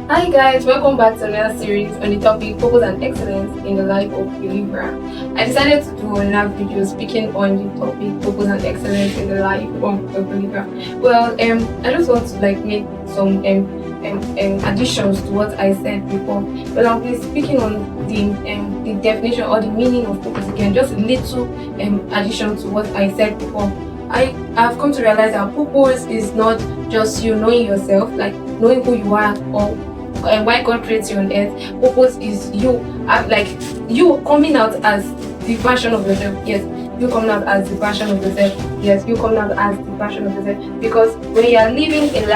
Hi guys, welcome back to another series on the topic purpose and excellence in the life of a believer. I decided to do another video speaking on the topic purpose and excellence in the life of a believer. Well, I just want to make some additions to what I said before. But I'll be speaking on the definition or the meaning of purpose again, just a little addition to what I said before. I have come to realize that purpose is not just you knowing yourself, like knowing who you are or why God creates you on earth. Purpose is you coming out as the version of yourself. Yes, you coming out as the version of yourself. Yes, you coming out as the version of yourself. Because when you are living a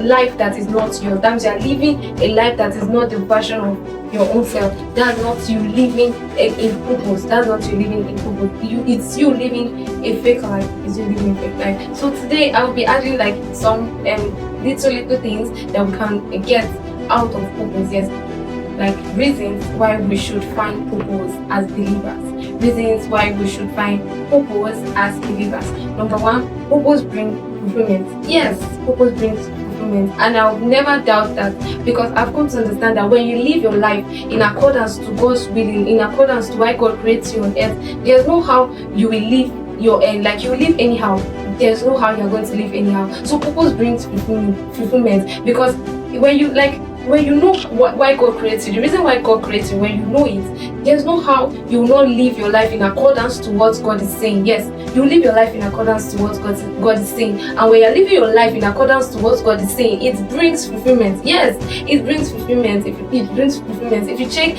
life that is not yours, that means you are living a life that is not the version of your own self. That's not you living in purpose. That's not you living in purpose. It's you living a fake life. It's you living a fake life. So today I will be adding some little things that we can get out of purpose. Yes, like reasons why we should find purpose as believers. Reasons why we should find purpose as believers. Number one, purpose brings fulfillment. Yes, purpose brings fulfillment, and I'll never doubt that, because I've come to understand that when you live your life in accordance to God's will, in accordance to why God creates you on earth, there's no how you will live your end. Like you live anyhow. There's no how you're going to live anyhow. So purpose brings fulfillment, because when you know why God creates you, the reason why God creates you, when you know it, there's no how you will not live your life in accordance to what God is saying. Yes, you live your life in accordance to what God is saying. And when you're living your life in accordance to what God is saying, it brings fulfillment. Yes, it brings fulfillment. It brings fulfillment. If you check,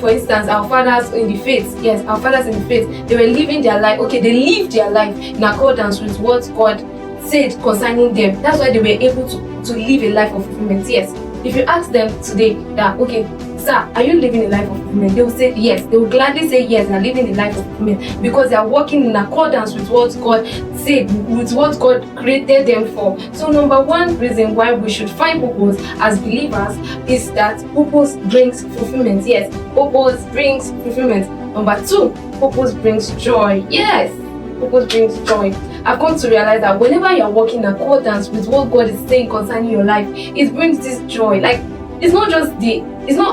for instance, our fathers in the faith, yes, our fathers in the faith, they were living their life. Okay, they lived their life in accordance with what God said concerning them. That's why they were able to live a life of fulfillment. Yes. If you ask them today that, okay, sir, are you living a life of fulfillment? They will say yes. They will gladly say yes, they're living a life of fulfillment, because they are working in accordance with what God said, with what God created them for. So number one reason why we should find purpose as believers is that purpose brings fulfillment. Yes, purpose brings fulfillment. Number two, purpose brings joy. Yes, purpose brings joy. I've come to realize that whenever you're working in accordance with what God is saying concerning your life, it brings this joy. Like, it's not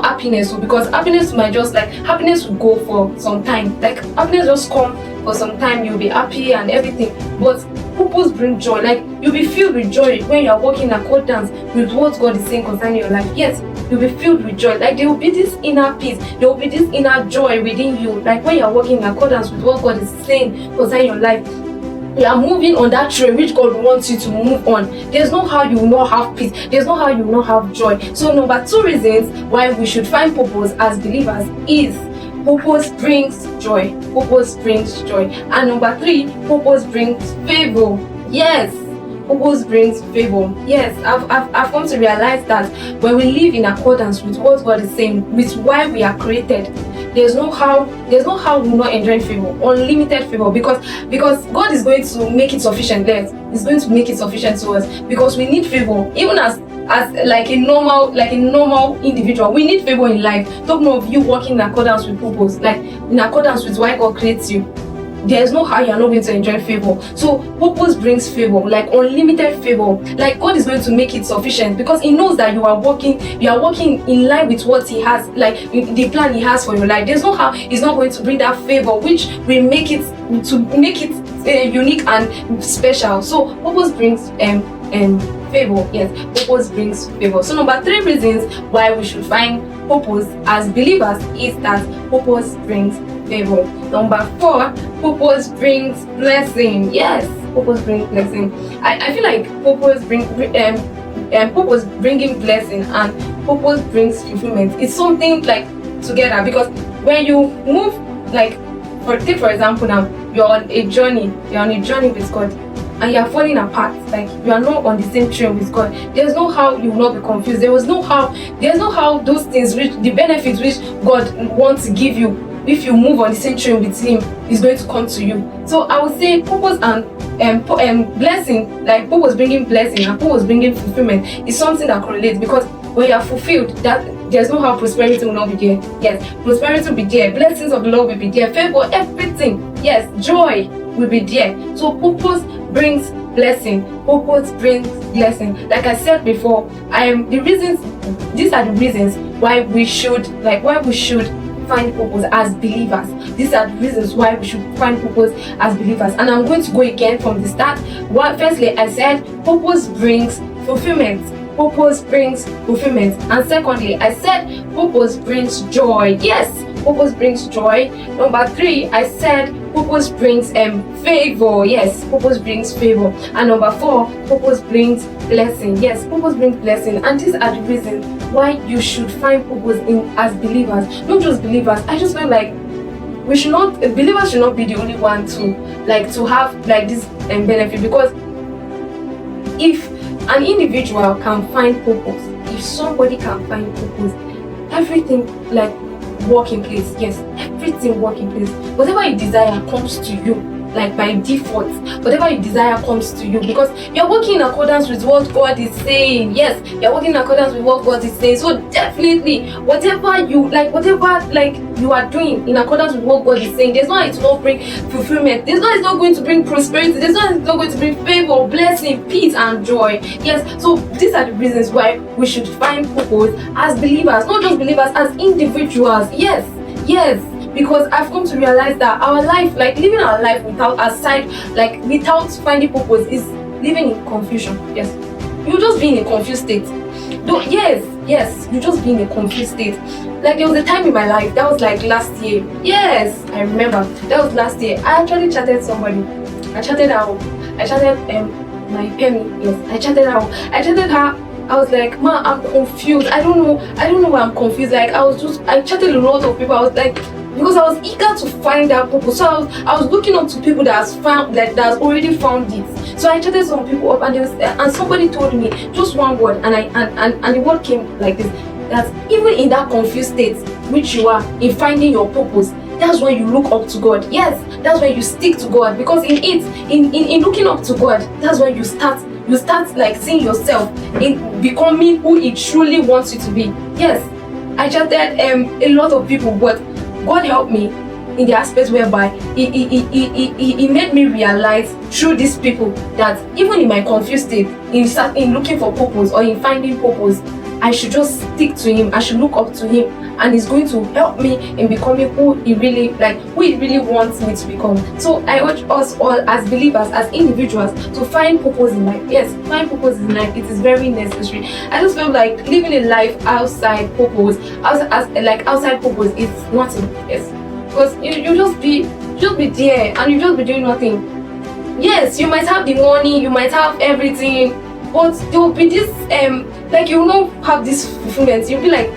happiness, because happiness might just happiness will go for some time. Like, happiness just come for some time, you'll be happy and everything. But purpose brings joy. Like, you'll be filled with joy when you're working in accordance with what God is saying concerning your life. Yes, you'll be filled with joy. Like, there will be this inner peace, there will be this inner joy within you. Like, when you're working in accordance with what God is saying concerning your life, you are moving on that train which God wants you to move on. There's no how you will not have peace. There's no how you will not have joy. So number two reasons why we should find purpose as believers is purpose brings joy. Purpose brings joy. And number three, purpose brings favor. Yes, purpose brings favor. Yes, I've come to realize that when we live in accordance with what God is saying, with why we are created, there's no how we will not enjoy favor, unlimited favor, because God is going to make it sufficient. Yes, He's going to make it sufficient to us, because we need favor. Even as a normal individual, we need favor in life. Talk more of you working in accordance with purpose, like in accordance with why God creates you. There's no how you're not going to enjoy favor. So purpose brings favor, like unlimited favor. Like, God is going to make it sufficient, because He knows that you are working in line with what He has, like the plan He has for your life. There's no how He's not going to bring that favor, which will make it unique and special. So purpose brings favor. Yes, purpose brings favor. So number three reasons why we should find purpose as believers is that purpose brings favor. Number four, purpose brings blessing. Yes, purpose brings blessing. I feel like purpose bringing blessing and purpose brings fulfillment. It's something like together, because when you move, take for example now, you're on a journey with God, and you are falling apart, like you are not on the same train with God. There's no how you will not be confused. There's no how those things, the benefits which God wants to give you, if you move on the same train with Him, is going to come to you. So I would say purpose and blessing, like purpose bringing blessing and purpose bringing fulfillment, is something that correlates, because when you are fulfilled, that there's no how prosperity will not be there. Yes, prosperity will be there, blessings of the Lord will be there, favor, everything. Yes, joy will be there. So purpose brings blessing. Purpose brings blessing. Like I said before, these are the reasons why we should find purpose as believers. These are the reasons why we should find purpose as believers. And I'm going to go again from the start. Firstly, I said purpose brings fulfillment. Purpose brings fulfillment. And secondly, I said purpose brings joy. Yes, purpose brings joy. Number 3, I said purpose brings favor. Yes, purpose brings favor. And number 4, purpose brings blessing. Yes, purpose brings blessing. And these are the reasons why you should find purpose as believers. Not just believers. I just feel like believers should not be the only one to have this benefit, because if an individual can find purpose, if somebody can find purpose, everything work in place. Yes, everything work in place. Whatever you desire comes to you, by default. Whatever you desire comes to you, because you're working in accordance with what God is saying. Yes, you're working in accordance with what God is saying. So definitely, whatever you are doing in accordance with what God is saying, there's no it will not bring fulfillment. There's no it's not going to bring prosperity. There's no it's not going to bring favor, blessing, peace, and joy. Yes, so these are the reasons why we should find purpose as believers, not just believers, as individuals. Yes. Because I've come to realize that our life, living our life without finding purpose, is living in confusion. Yes, you just be in a confused state. Yes, you just be in a confused state. There was a time in my life, that was last year. Yes, I remember. That was last year. I actually chatted somebody. I chatted my Penny. Yes, I chatted her. I was like, man, I'm confused. I don't know why I'm confused. I chatted a lot of people. I was because I was eager to find that purpose. So I was looking up to people that has already found it. So I chatted some people up, and somebody told me just one word, and the word came like this: that even in that confused state which you are in finding your purpose, that's when you look up to God. Yes, that's when you stick to God, because in looking up to God, that's when you start seeing yourself in becoming who He truly wants you to be. Yes, I chatted a lot of people, but God helped me in the aspect whereby He made me realize through these people that even in my confused state, in looking for purpose or in finding purpose, I should just stick to Him. I should look up to Him, and He's going to help me in becoming who He really wants me to become. So I urge us all as believers, as individuals, to find purpose in life. Yes, find purpose in life. It is very necessary. I just feel like living a life outside purpose, outside purpose, is nothing. Yes, because you just be there and you just be doing nothing. Yes, you might have the money, you might have everything, but there will be this you will not have this fulfillment. You'll be like,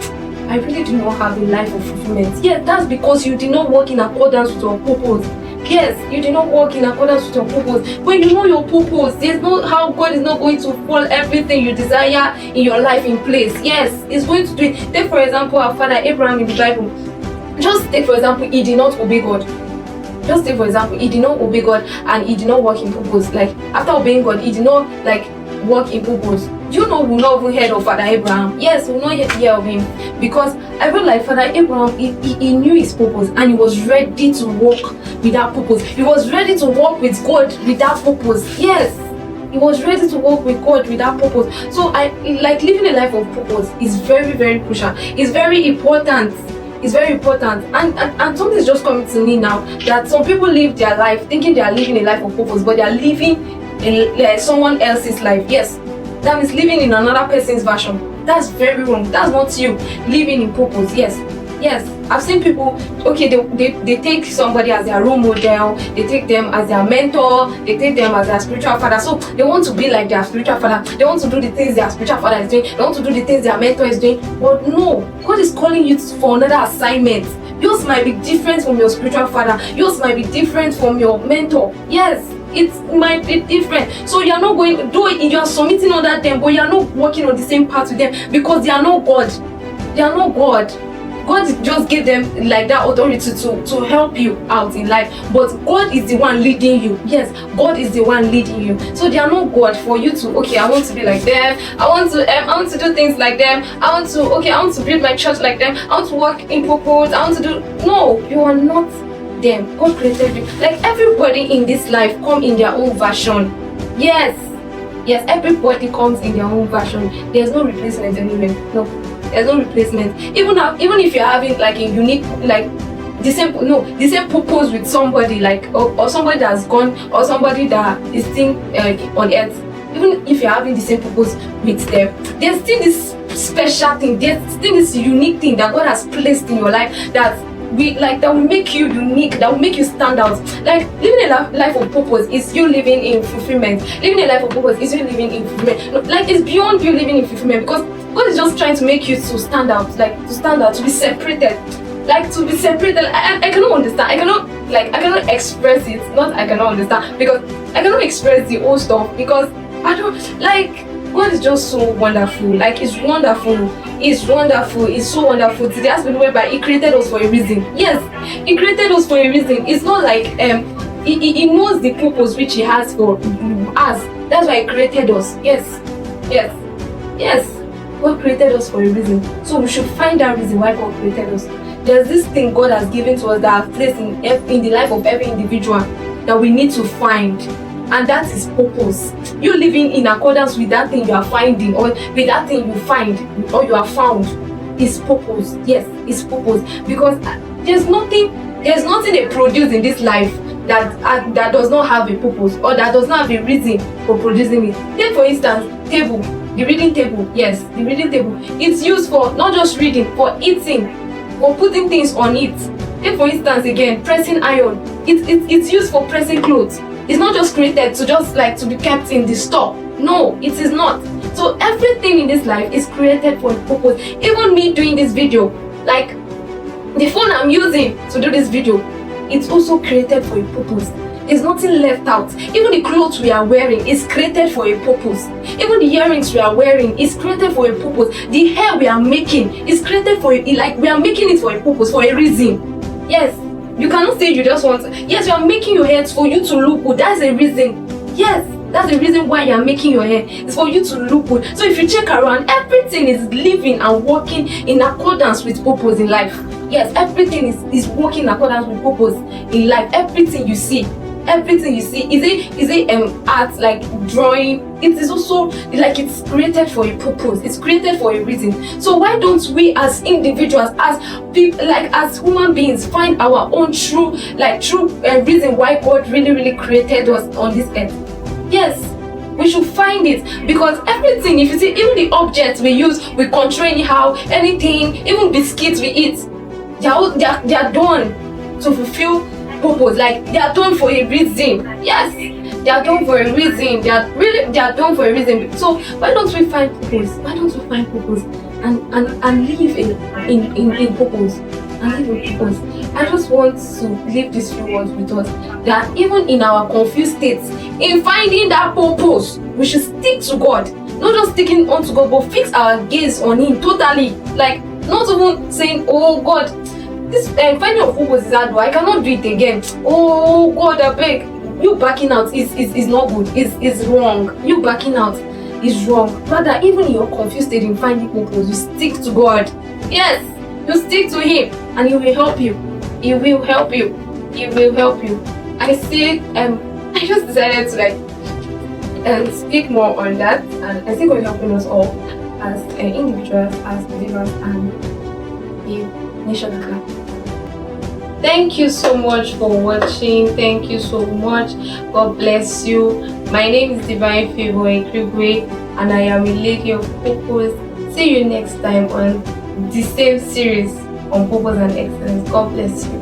I really do not have a life of fulfillment. Yeah, that's because you did not work in accordance with your purpose. Yes, you did not work in accordance with your purpose. When you know your purpose, there's no how God is not going to fall everything you desire in your life in place. Yes, He's going to do it. Take for example our father Abraham in the Bible. Just take for example, he did not obey God. Just take for example, he did not obey God and he did not work in purpose. After obeying God, he did not work in purpose. Do you know we not even heard of Father Abraham? Yes, we not hear of him, because I feel like Father Abraham, he knew his purpose and he was ready to walk with that purpose. He was ready to walk with God with that purpose. Yes, he was ready to walk with God with that purpose. So living a life of purpose is very, very crucial. It's very important. It's very important, and something is just coming to me now, that some people live their life thinking they are living a life of purpose, but they are living in someone else's life. Yes, that means living in another person's version. That's very wrong. That's not you living in purpose. Yes, I've seen people, okay, they take somebody as their role model, they take them as their mentor, they take them as their spiritual father. So they want to be like their spiritual father. They want to do the things their spiritual father is doing. They want to do the things their mentor is doing. But no, God is calling you for another assignment. Yours might be different from your spiritual father. Yours might be different from your mentor. Yes, it might be different. So you're not going, though you're submitting under them, but you're not working on the same path with them, because they are not God. They are not God. God just gave them that authority to help you out in life, but God is the one leading you. Yes, God is the one leading you. So they are not God for you to, okay, I want to be like them. I want to do things like them. I want to build my church like them. I want to work in purpose. I want to do. No, you are not them. God created you. Like everybody in this life come in their own version. Yes, everybody comes in their own version. There's no replacement anywhere. No, there's no replacement. Even if you're having like a unique, like the same purpose with somebody, like or somebody that's gone, or somebody that is still on earth. Even if you're having the same purpose with them, there's still this special thing, there's still this unique thing that God has placed in your life that will make you unique, that will make you stand out. Like living a life of purpose is you living in fulfillment. Living a life of purpose is you living in fulfillment. No, like it's beyond you living in fulfillment, because God is just trying to make you to stand out, to be separated. Like to be separated. I cannot understand. I cannot express it. Not I cannot understand, because I cannot express the old stuff, because I don't like. God is just so wonderful. Like it's wonderful. It's wonderful. It's so wonderful. To the aspect whereby He created us for a reason. Yes, He created us for a reason. It's not like He knows the purpose which He has for us. That's why He created us. Yes. God created us for a reason. So we should find that reason why God created us. There's this thing God has given to us that has placed in the life of every individual that we need to find. And that is purpose. You living in accordance with that thing you are finding, or with that thing you find or you have found, is purpose. Yes, it's purpose. Because there's nothing they produce in this life that does not have a purpose, or that does not have a reason for producing it. Take for instance, the reading table. Yes, the reading table. It's used for not just reading, for eating, for putting things on it. Take for instance again, pressing iron. It's used for pressing clothes. It's not just created to be kept in the store. No, it is not. So everything in this life is created for a purpose. Even me doing this video, like the phone I'm using to do this video, it's also created for a purpose. There's nothing left out. Even the clothes we are wearing is created for a purpose. Even the earrings we are wearing is created for a purpose. The hair we are making is created for we are making it for a purpose, for a reason. Yes. You cannot say you just want. Yes, you are making your hair for you to look good. That's a reason. Yes, that's the reason why you are making your hair. It's for you to look good. So if you check around, everything is living and working in accordance with purpose in life. Yes, everything is working in accordance with purpose in life. Everything you see, is it art, like drawing? It is also like it's created for a purpose. It's created for a reason. So why don't we as individuals, as people, like as human beings, find our own true reason why God really created us on this earth? Yes, we should find it, because everything, if you see, even the objects we use, we control anyhow, anything, even biscuits we eat, they are done to fulfill purpose. Like they are done for a reason. Yes, they are done for a reason. They are done for a reason. So why don't we find purpose? Why don't we find purpose and live in purpose, and live in purpose? I just want to leave these few words with us, that even in our confused states, in finding that purpose, we should stick to God. Not just sticking on to God, but fix our gaze on Him totally. Like not even saying, "Oh God, this finding of purpose is hard, I cannot do it again. Oh God, I beg." You backing out is not good. Is wrong. You backing out is wrong. Rather, even in your confused state in finding purpose, you stick to God. Yes, you stick to Him, and He will help you. He will help you. He will help you. I just decided to speak more on that, and I think we're helping us all as individuals, as believers, and the nation at large. Thank you so much for watching. Thank you so much. God bless you. My name is Divinefavour Ekirigwe, and I am a lady of purpose. See you next time on the same series on purpose and excellence. God bless you.